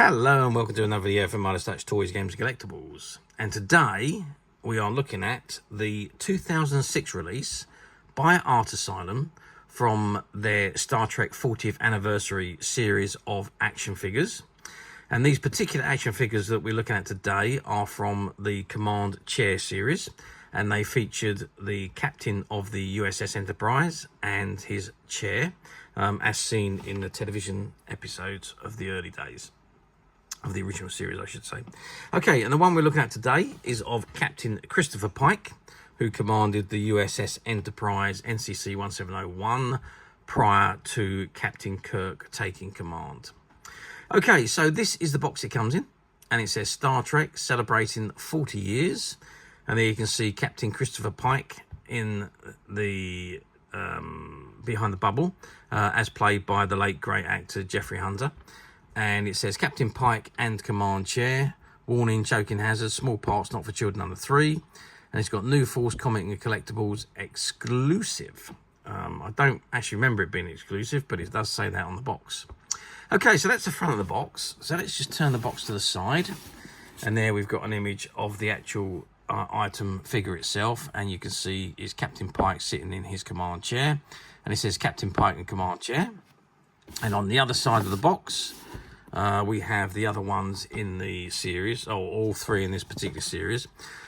Hello and welcome to another video from Art Asylums Toys, Games and Collectibles. And today we are looking at the 2006 release by Art Asylum from their Star Trek 40th anniversary series of action figures. And these particular action figures that we're looking at today are from the Command Chair series, and they featured the captain of the USS Enterprise and his chair, as seen in the television episodes of the early days. Of the original series, I should say. Okay, and the one we're looking at today is of Captain Christopher Pike, who commanded the USS Enterprise NCC 1701 prior to Captain Kirk taking command. Okay, so this is the box it comes in, and it says Star Trek celebrating 40 years. And there you can see Captain Christopher Pike in the behind the bubble, as played by the late great actor Jeffrey Hunter. And it says Captain Pike and Command Chair, warning, choking hazard, small parts not for children under 3. And it's got New Force Comic and Collectibles exclusive. I don't actually remember it being exclusive, but it does say that on the box. Okay, so that's the front of the box. So let's just turn the box to the side. And there we've got an image of the actual item figure itself. And you can see is Captain Pike sitting in his command chair. And it says Captain Pike and Command Chair. And on the other side of the box, we have the other ones in the series, or all three in this particular series.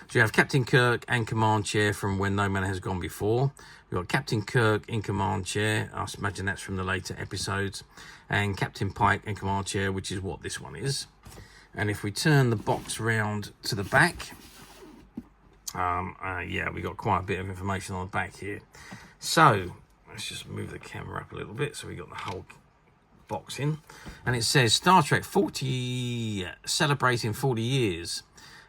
So you have Captain Kirk and Command Chair from When No Man Has Gone Before. We've got Captain Kirk in Command Chair. I imagine that's from the later episodes. And Captain Pike and Command Chair, which is what this one is. And if we turn the box round to the back, yeah, we got quite a bit of information on the back here. So let's just move the camera up a little bit so we got the whole box in, and it says Star Trek 40 celebrating 40 years.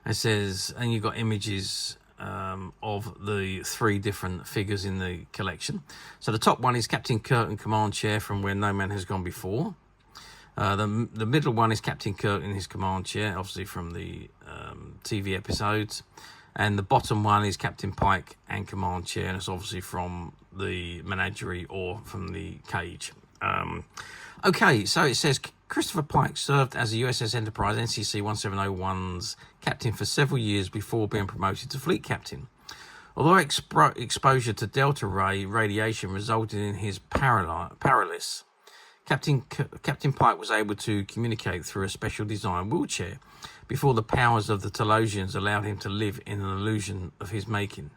It says, and you've got images of the 3 different figures in the collection. So the top one is Captain Kirk and Command Chair from Where No Man Has Gone Before. The middle one is Captain Kirk in his command chair, obviously from the TV episodes. And the bottom one is Captain Pike and Command Chair, and it's obviously from the menagerie or from the cage. Okay, so it says Christopher Pike served as the USS Enterprise NCC 1701's captain for several years before being promoted to fleet captain. Although exposure to delta ray radiation resulted in his paralysis, Captain Pike was able to communicate through a special design wheelchair before the powers of the Telosians allowed him to live in an illusion of his making.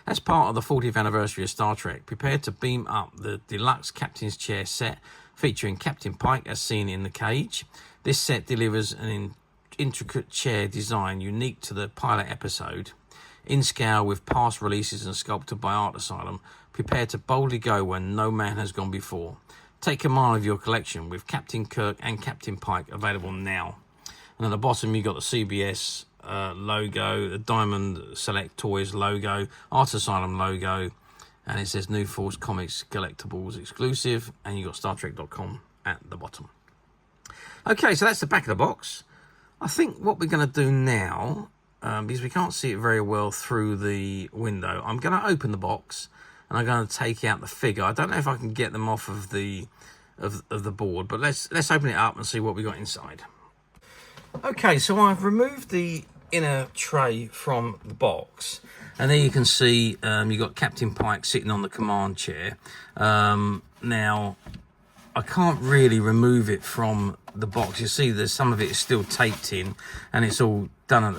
As part of the 40th anniversary of Star Trek, prepare to beam up the deluxe Captain's Chair set featuring Captain Pike as seen in the cage. This set delivers an intricate chair design unique to the pilot episode, in scale with past releases and sculpted by Art Asylum. Prepare to boldly go when no man has gone before. Take command of your collection with Captain Kirk and Captain Pike available now. And at the bottom you got the CBS logo, the Diamond Select Toys logo, Art Asylum logo, and it says New Force Comics Collectibles exclusive, and you got StarTrek.com at the bottom. Okay, so that's the back of the box. I think what we're going to do now, because we can't see it very well through the window, I'm going to open the box and I'm going to take out the figure. I don't know if I can get them off of the board, but let's open it up and see what we got inside. Okay, so I've removed the inner tray from the box, and there you can see you've got Captain Pike sitting on the command chair. Now, I can't really remove it from the box. You see there's some of it is still taped in, and it's all done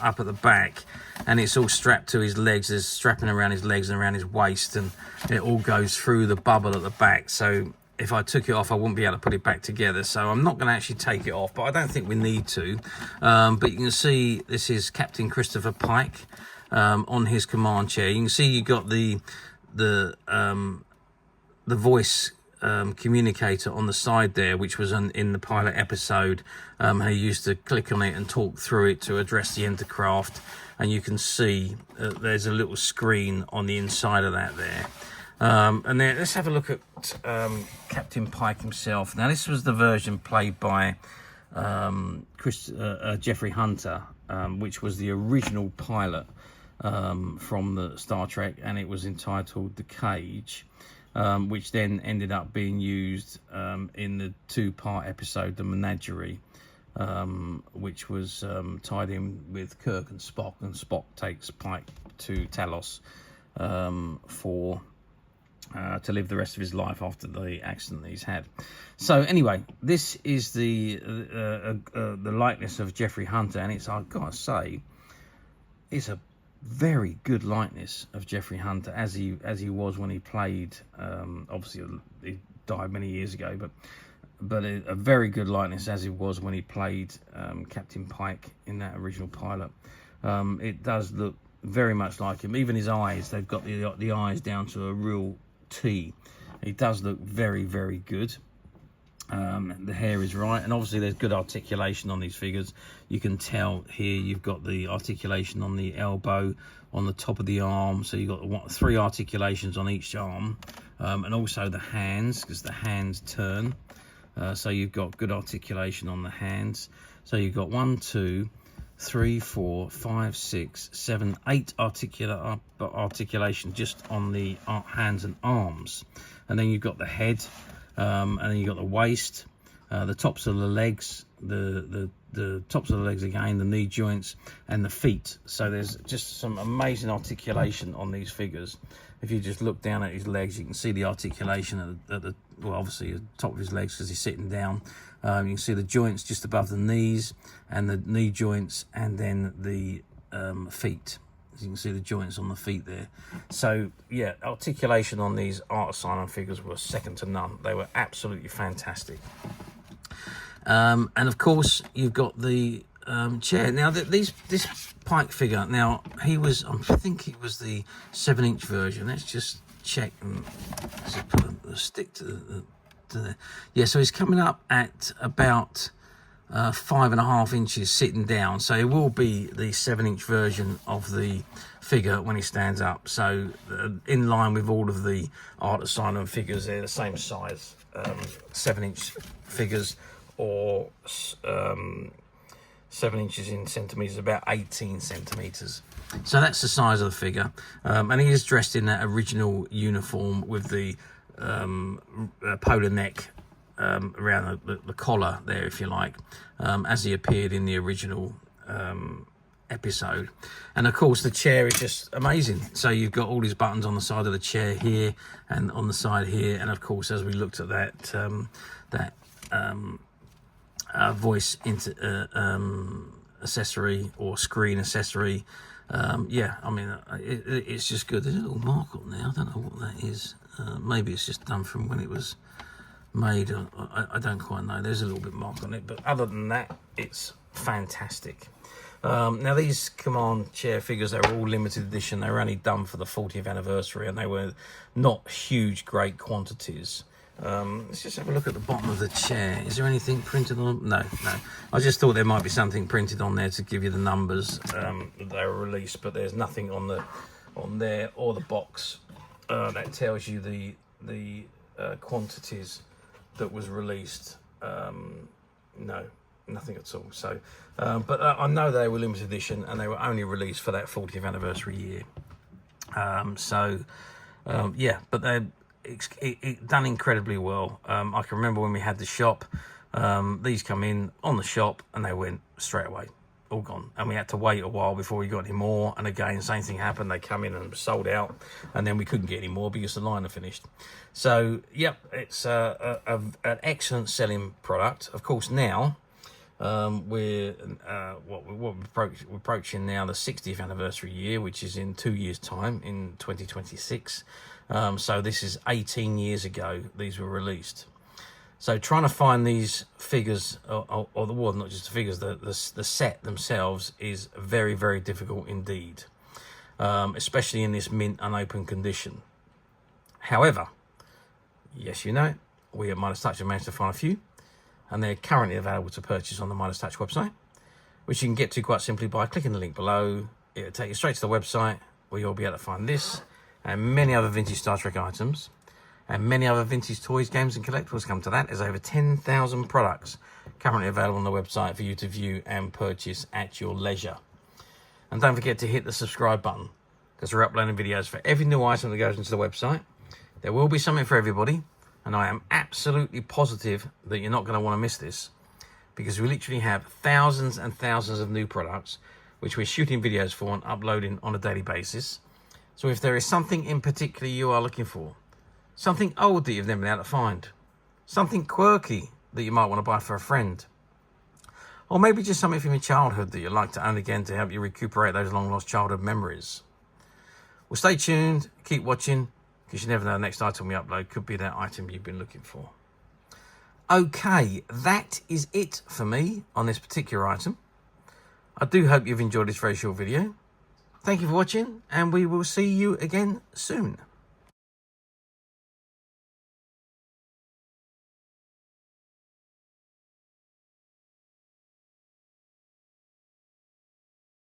up at the back, and it's all strapped to his legs. There's strapping around his legs and around his waist, and it all goes through the bubble at the back. So if I took it off, I wouldn't be able to put it back together. So I'm not going to actually take it off, but I don't think we need to. But you can see this is Captain Christopher Pike on his command chair. You can see you got the voice communicator on the side there, which was in the pilot episode. He used to click on it and talk through it to address the intercraft. And you can see there's a little screen on the inside of that there. And then let's have a look at Captain Pike himself. Now, this was the version played by Jeffrey Hunter, which was the original pilot from the Star Trek, and it was entitled The Cage. which then ended up being used in the 2-part episode, The Menagerie, which was tied in with Kirk and Spock takes Pike to Talos to live the rest of his life after the accident that he's had. So anyway, this is the likeness of Jeffrey Hunter, and it's, I've got to say, it's a very good likeness of Jeffrey Hunter as he was when he played. Obviously, he died many years ago, but a very good likeness as he was when he played Captain Pike in that original pilot. It does look very much like him. Even his eyes, they've got the eyes down to a real T. It does look very, very good. The hair is right, and obviously there's good articulation on these figures. You can tell here you've got the articulation on the elbow, on the top of the arm, so you've got 3 articulations on each arm, and also the hands, because the hands turn, so you've got good articulation on the hands. So you've got 1, 2, 3, 4, 5, 6, 7, 8 articulation just on the hands and arms, and then you've got the head, and then you've got the waist, the tops of the legs, the tops of the legs again, the knee joints, and the feet. So there's just some amazing articulation on these figures. If you just look down at his legs, you can see the articulation at the well, obviously the top of his legs because he's sitting down. You can see the joints just above the knees, and the knee joints, and then the feet. As you can see the joints on the feet there. So yeah, articulation on these Art Asylum figures was second to none. They were absolutely fantastic. And of course you've got the chair. Now this Pike figure, now he was, I think he was the 7-inch version. Let's just check and just put a stick to the yeah, so he's coming up at about 5.5 inches sitting down, so it will be the 7-inch version of the figure when he stands up. So in line with all of the Art Asylum figures, they're the same size, 7-inch figures, or 7 inches in centimeters, about 18 centimeters. So that's the size of the figure, and he is dressed in that original uniform with the polo neck around the collar there, if you like, as he appeared in the original episode. And of course the chair is just amazing. So you've got all these buttons on the side of the chair here and on the side here, and of course as we looked at that voice accessory or screen accessory, yeah, I mean it's just good. There's a little mark on there, I don't know what that is. Maybe it's just done from when it was made. I don't quite know. There's a little bit mark on it, but other than that, it's fantastic. Now these command chair figures, they were all limited edition. They were only done for the 40th anniversary, and they were not huge, great quantities. Let's just have a look at the bottom of the chair. Is there anything printed on? No. I just thought there might be something printed on there to give you the numbers that they were released, but there's nothing on there or the box that tells you the quantities that was released. No, nothing at all. So but I know they were limited edition, and they were only released for that 40th anniversary year. Yeah, but it done incredibly well. I can remember when we had the shop, these come in on the shop and they went straight away, all gone, and we had to wait a while before we got any more. And again, same thing happened, they come in and sold out, and then we couldn't get any more because the line had finished. So yep, it's an excellent selling product. Of course now we're approaching now the 60th anniversary year, which is in 2 years time, in 2026. So this is 18 years ago these were released. So trying to find these figures, or the well, not just the figures, the set themselves is very, very difficult indeed, especially in this mint unopened condition. However, yes, you know, we at Midas Touch have managed to find a few, and they're currently available to purchase on the Midas Touch website, which you can get to quite simply by clicking the link below. It'll take you straight to the website where you'll be able to find this and many other vintage Star Trek items, and many other vintage toys, games and collectibles. Come to that. There's over 10,000 products currently available on the website for you to view and purchase at your leisure. And don't forget to hit the subscribe button, because we're uploading videos for every new item that goes into the website. There will be something for everybody, and I am absolutely positive that you're not going to want to miss this, because we literally have thousands and thousands of new products which we're shooting videos for and uploading on a daily basis. So if there is something in particular you are looking for, something old that you've never been able to find, something quirky that you might want to buy for a friend, or maybe just something from your childhood that you'd like to own again to help you recuperate those long lost childhood memories, well, stay tuned, keep watching, because you never know, the next item we upload could be that item you've been looking for. Okay, that is it for me on this particular item. I do hope you've enjoyed this very short video. Thank you for watching, and we will see you again soon.